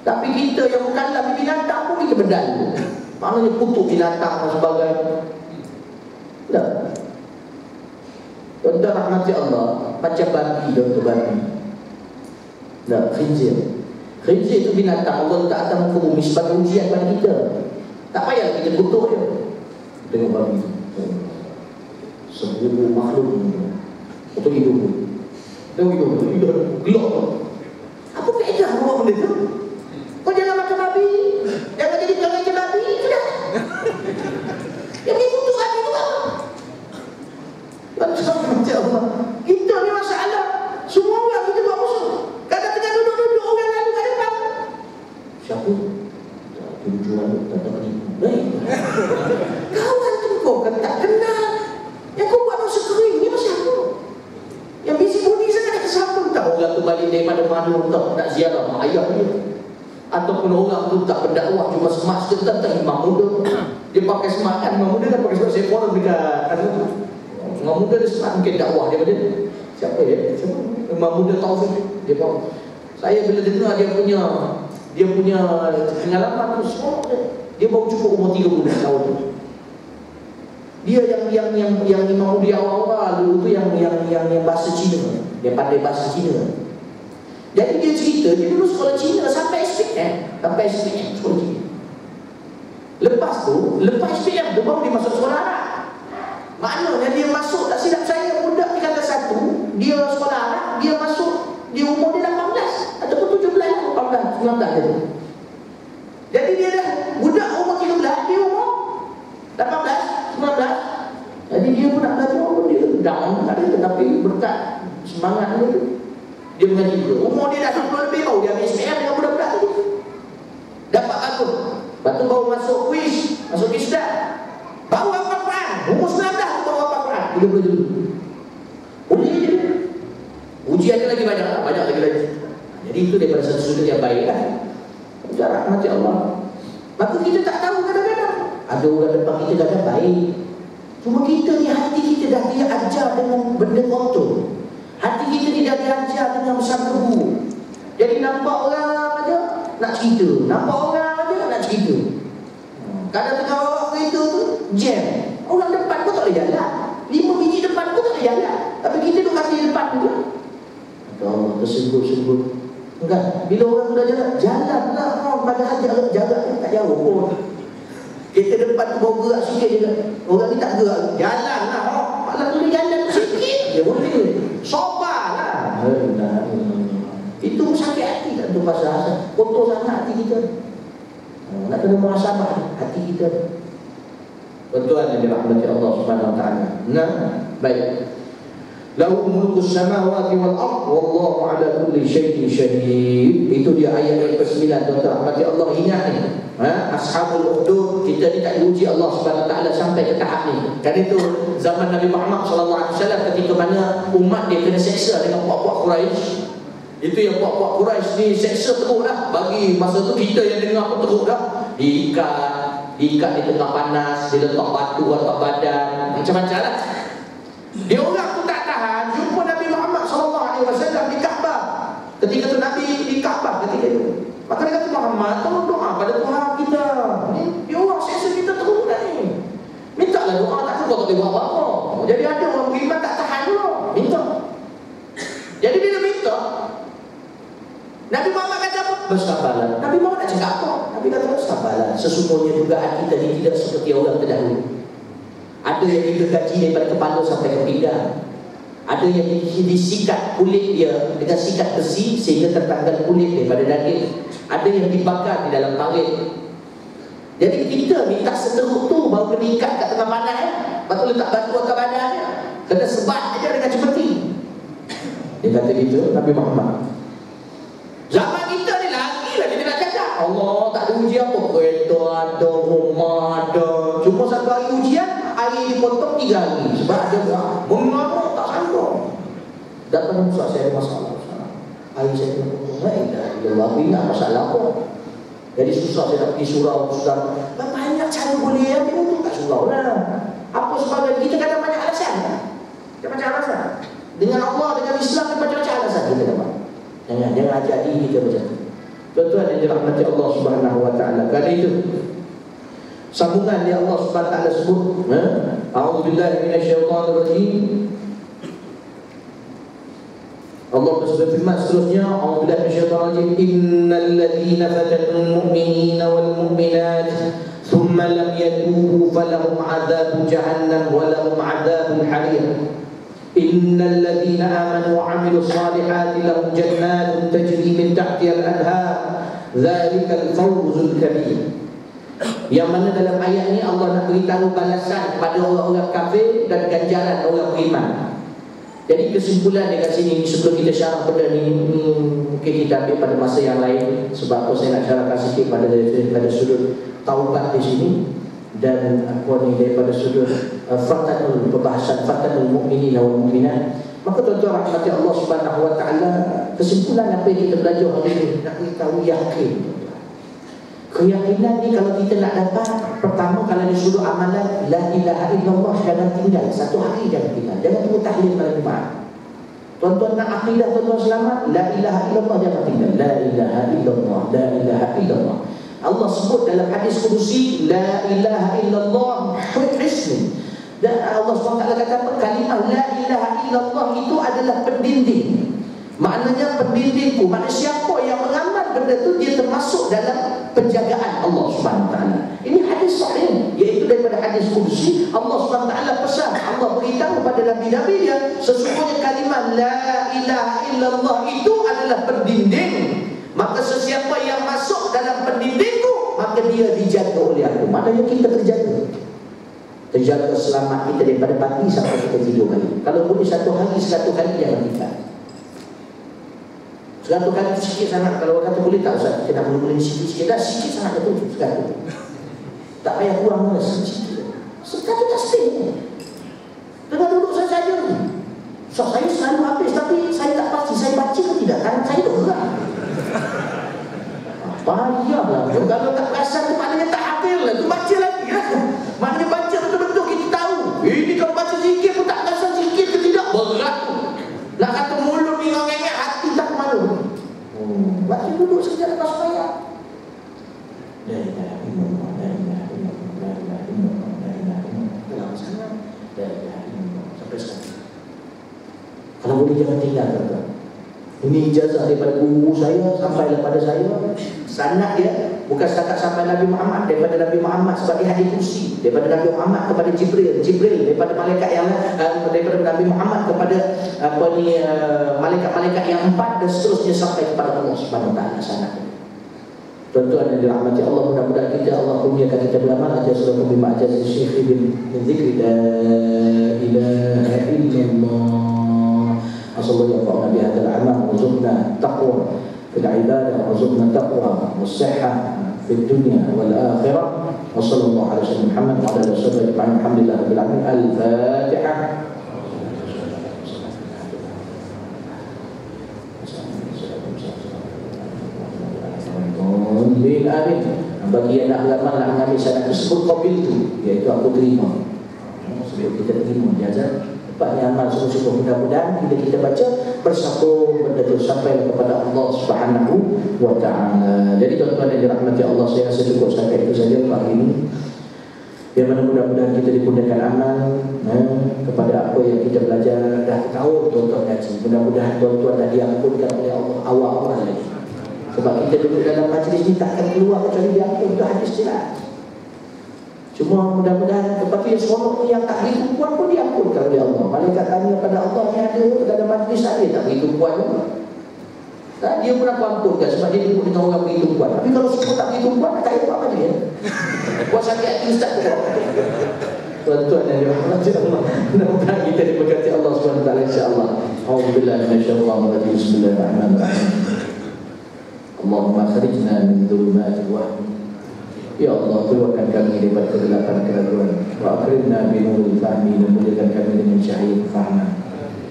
S1: Tapi kita yang mukallaf di binatang pun kita berdalu. Maknanya kutuk binatang dan sebagainya. Tak. Tuan-tuan rahmati Allah, macam babi, contoh babi. Tak, khinzir. Khinzir itu binatang, Allah letak atas muka bumi sebagai ujian bagi kita. Tak payah kita kutuk dia. Tengok babi itu, seribu makhluk untuk hidup. Tengok hidup gelap. Apa faedah buat benda tu? Kau jangan makan babi, jangan jadi perangai macam babi. Sudah. Yang pergi kutuk babi tu apa? Macam Allah, kita ni masalah. Semua orang kita buat musuh. Kadang tengah duduk-duduk, orang lalu kat depan. Siapa? Tujuan tak terima. Baik. Kawan tu kau kan tak kenal. Yang kau buat dosa kering ni macam apa? Yang busy body sangat nak kesambung tak? Orang tu balik daripada mana tak nak ziarah mak ayah dia. Ataupun orang tu tak berdakwah cuma smart sekitar tak imam muda. Dia pakai smart kan, imam muda kan pakai smart. Saya forum dekat tu. Imam muda dia smart mungkin dakwah dia pada. Siapa ya? Siapa? Imam muda Taufik. Dia tahu. Saya bila dengar dia punya pengalaman tu semua, dia baru cukup umur 30 tahun. Dia yang imam dia awal-awal dulu tu yang bahasa Cina. Dia pandai bahasa Cina. Jadi dia cerita dia dulu sekolah Cina sampai SPM, sekolah Cina. Lepas SPM tu baru dia masuk sekolah Arab. Maknanya dia masuk, tak silap saya, budak tingkatan 1, dia sekolah Arab, dia masuk, dia umur dia 18 ataupun 17, 18, 19 dia tu. Jadi dia dah budak umur 13, dia umur 18, 19. Jadi dia pun nak belajar pun dia down tak ada, tetapi berkat semangat dia mengaji juga. Umur dia dah 20 lebih baru dia ambil SPM dengan budak-budak tu. Dapat bagus. Lepas tu baru masuk quiz, masuk kisdah. Baru hafal Quran. Umur 19 tu baru hafal Quran. Boleh dulu. Boleh je. Ujian dia lagi banyak lagi. Jadi itu daripada satu sudut yang baik lah. Jarak mati Allah. Maka kita tak tahu kadang-kadang ada orang depan kita kadang baik. Cuma kita ni hati kita dah dia ajar dengan benda kotor. Hati kita ni dah diajar dengan bersangka buruk. Jadi nampak orang aja nak cerita, nampak orang aja nak cerita. Kadang tengah bawa kereta tu jam. Orang depan pun tak boleh jalan. 5 biji depan pun tak boleh jalan. Tapi kita duduk kaki depan tu. Allah tersebut-sebut. Enggak, bila orang sudah jalan lah, padahal jarak tak jauh pun. Kita depan tu bawa gerak sikit je. Orang ni tak gerak, jalan lah. Malah tu dia jalan sikit je boleh. Sobarlah. Itu sakit hati tak tu pasal kotor sangat hati kita. Nak kena muhasabah hati kita. Betul yang dirahmati Allah Subhanahu wa taala. Nah, baik. Lahu mulkus samawati wal ard wallahu ala kulli syai'in syahid. Itu dia ayat yang ke-9. Tuan-tuan rahmati Allah, ingat ni. Ashabul ukhdud, kita ni tak diuji Allah Subhanahu wa taala sampai ke tahap ni. Kan itu zaman Nabi Muhammad sallallahu alaihi wasallam ketika mana umat dia kena seksa dengan puak-puak Quraisy. Itu yang puak-puak Quraisy ni seksa teruk dah. Bagi masa tu kita yang dengar pun teruk dah. Diikat di tengah panas, diletak batu atas badan, macam-macam lah. Dia orang tu tak tahan, jumpa Nabi Muhammad SAW di Kaabah. Ketika tu Nabi di Kaabah ketika itu. Maka dia kata, Muhammad, tolong doa pada Tuhan kita. Dia orang seksa kita teruk dah ni. Mintalah doa, takkan kau tak boleh buat apa-apa. Jadi ada orang beriman tak tahan dulu. Minta. Jadi bila minta, Nabi Muhammad kata apa? Bersabarlah. Nabi Muhammad nak cakap apa? Nabi kata bersabarlah. Sesungguhnya dugaan kita ni tidak seperti orang terdahulu. Ada yang digergaji daripada kepala sampai ke pinggang. Ada yang disikat kulit dia dengan sikat besi sehingga tertanggal kulit daripada daging. Ada yang dibakar di dalam parit. Jadi kita ni tak seteruk tu baru kena ikat kat tengah badan. Lepas tu letak batu atas badan dia. Kena sebat aja dengan cemeti. Dia kata gitu Nabi Muhammad. uji apa? Kereta ada, rumah ada. Cuma satu hari ujian, air dipotong 3 hari. Sebab ada mengamuk tak sanggup. Datang Ustaz, saya ada masalah. Air saya kena potong. Allah, ingat masalah apa? Jadi susah saya nak pergi surau. Banyak cara boleh ambil untuk kat surau lah. Apa sebab kita kadang banyak alasan. Macam alasan. Dengan Allah, dengan Islam, macam-macam alasan kita dapat. Jangan ajak diri kita macam tu. Tuan-tuan yang dirahmati Allah Subhanahu wa taala. Kerana itu sambungan yang Allah Subhanahu wa taala sebut, a'udzubillahi minasyaitonir rajim. Allah berfirman seterusnya, a'udzubillahi minasyaitonir rajim, innal ladzina fatanul mu'minina wal mu'minat thumma lam yatubu falahum 'adzabu jahannam wa lahum 'adzabul harir. Innal ladzina amanu wa 'amilus salihati lahum jannatun tajri min tahtiha al-anhar dzalikal fawzul kabir. Yang mana dalam ayat ini Allah nak beritahu balasan kepada orang-orang kafir dan ganjaran orang beriman. Jadi kesimpulan dekat sini, sebelum kita syarah benda ni, mungkin kita ambil pada masa yang lain. Sebab apa saya nak syarahkan sikit pada sudut taubat di sini. Dan apa ni daripada sudut fatanul pembahasan fatanul mu'minin wal mu'minat. Maka tuan-tuan rahmati Allah Subhanahu wa taala, kesimpulan apa yang kita belajar hari ini nak beritahu yakin. Keyakinan ni kalau kita nak dapat, pertama kalau di sudut amalan, la ilaha illallah jangan tinggal satu hari, jangan tinggal, jangan tunggu tahlil malam Jumaat. Tuan-tuan nak akidah, tuan-tuan selamat, la ilaha illallah jangan tinggal, la ilaha illallah, la ilaha illallah. Allah sebut dalam hadis kursi, la ilaha illallah hisni. Dan Allah SWT kata apa? Kalimah la ilaha illallah itu adalah pendinding. Maknanya pendindingku. Maknanya siapa yang mengamal benda itu, dia termasuk dalam penjagaan Allah SWT. Ini hadis sahih, iaitu daripada hadis kursi. Allah SWT pesan, Allah beritahu kepada Nabi-Nabi dia, sesungguhnya kalimah la ilaha illallah itu adalah pendinding. Maka sesiapa yang masuk dalam pendindingku, maka dia dijaga oleh aku. Maknanya kita terjaga selamat kita daripada pagi sampai kita tidur hari. Kalau boleh 1 hari 100 kali jangan tinggal. 100 kali itu sikit sangat. Kalau orang kata boleh tak Ustaz, kita nak boleh sikit-sikit dah, sikit sangat itu 100. Tak payah kurang mana, sikit. 100 tasbih. Tengah duduk saja. So, saya selalu habis, tapi saya tak pasti saya baca ke tidak, karena saya dah gerak. Payahlah. Kalau tak perasan tu maknanya tak hafil lah. Tu baca lagi lah. Maknanya baca betul-betul kita tahu. Ini kalau baca zikir pun tak perasan zikir ke tidak, berat tu. Nak kata mulut ni ngengek, hati tak malu. Baca duduk sekejap lepas sembahyang. La ilaha illallah, la ilaha illallah, la ilaha illallah, la ilaha illallah. Tenang sangat. La ilaha illallah. Sampai sekarang. Kalau boleh jangan tinggal, tuan-tuan. Ini ijazah daripada guru saya sampai kepada saya. Sanad dia bukan setakat sampai Nabi Muhammad, daripada Nabi Muhammad sebagai hadis kursi, daripada Nabi Muhammad kepada Jibril, daripada malaikat yang daripada Nabi Muhammad kepada malaikat-malaikat yang 4 dan seterusnya sampai kepada Allah Subhanahu wa taala sanad. Tuan-tuan yang dirahmati Allah, mudah-mudahan kita Allah kurniakan kita beramal aja surah bima aja syekh bin zikri la ilaha illallah. Sallallahu alaihi wa sallam amal warzuqna taqwa fil ibadah warzuqna taqwa was-sihhah fid dunya wal akhirah. Wa sallallahu alaihi wa sallam Muhammad wa ala alihi wa sahbihi alhamdulillah rabbil alamin. Al-Fatihah. Amin. Bagi yang nak beramal nak mengambil syarat tersebut, qabil tu, iaitu aku terima. Sebab kita terima jazat Paknya amal sungguh-sungguh, mudah-mudahan bila kita baca bersatu benda itu sampai kepada Allah Subhanahu wa taala. Jadi tuan-tuan yang dirahmati Allah, saya rasa cukup sampai itu saja pagi ini. Yang mana mudah-mudahan kita dikurniakan amal kepada apa yang kita belajar dah tahu tuan-tuan kaji. Mudah-mudahan tuan-tuan dah diampunkan oleh Allah awal-awal lagi. Sebab kita duduk dalam majlis ni takkan keluar kecuali diampun, itu hadis jelas. Cuma mudah-mudahan kepada seronok yang tak beri tumpuan pun diampunkan oleh Allah. Malaikat tanya pada Allah yang ada dalam majlis ada tak beri tumpuan pun. Tak, dia pun aku ampunkan sebab dia duduk dengan orang beri tumpuan. Tapi kalau semua tak beri tumpuan, tak payah buat majlis. Buat sakit hati ustaz tu. Tuan-tuan yang dirahmati Allah, mudah-mudahan kita diberkati Allah SWT insya-Allah. A'udzubillahi minasyaitonir rajim. Bismillahirrahmanirrahim. Allahumma akhrijna min dhulumatil wahmi Ya Allah, keluarkan kami daripada kegelapan keraguan. Wa akrimna bi nuril fahmi, dan muliakan kami dengan cahaya kefahaman.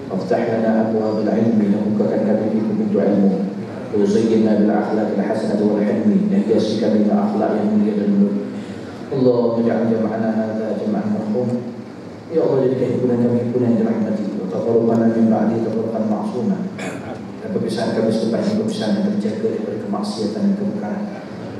S1: Waftah lana abwaabal ilmi, dan bukakan kami pintu ilmu. Wa zayyinna bil akhlaqil hasanati wal hilmi, dan hiasi kami dengan akhlak yang mulia dan lembut. Allahumma ja'al jam'ana hadza jam'an marhum. Ya Allah, jadikan himpunan kami himpunan dirahmati. Wa taqarrubana min ba'di taqarruban ma'suma. Dan perpisahan kami selepasnya perpisahan yang terjaga daripada kemaksiatan dan kemungkaran.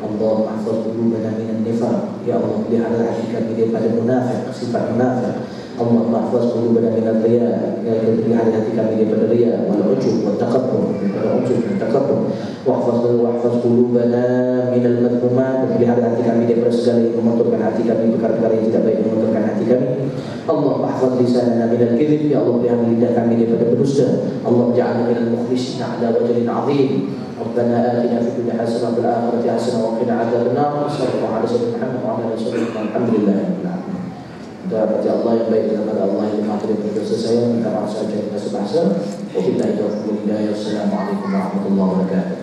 S1: Allah mahfaz qulubana minan nifaq. Ya Allah, pelihara hati kami daripada munafik, sifat munafik. Allah mahfaz qulubana minal riya. Ya Allah, pelihara hati kami daripada riya wal ujub wa takabbur, daripada ujub dan takabbur. Wahfaz qulubana minal madmumat, pelihara hati kami daripada segala yang memotorkan hati kami, perkara-perkara yang tidak baik memotorkan hati kami. Allah mahfaz lisanana minal kadzib. Ya Allah, pelihara lidah kami daripada berdusta. Allah ja'alna minal mukhlisina ala wajhin 'azim. ربنا آتنا في الدنيا حسنة وفي الآخرة حسنة وقنا عذاب النار. صلى الله على سيدنا محمد وعلى آله وصحبه وسلم. الحمد لله رب العالمين. Daripada Allah yang baik daripada Allah yang mengakhiri dosa saya, minta maaf saja kita sebahasa. Wabillahi taufiq wal hidayah. Wassalamualaikum warahmatullahi wabarakatuh.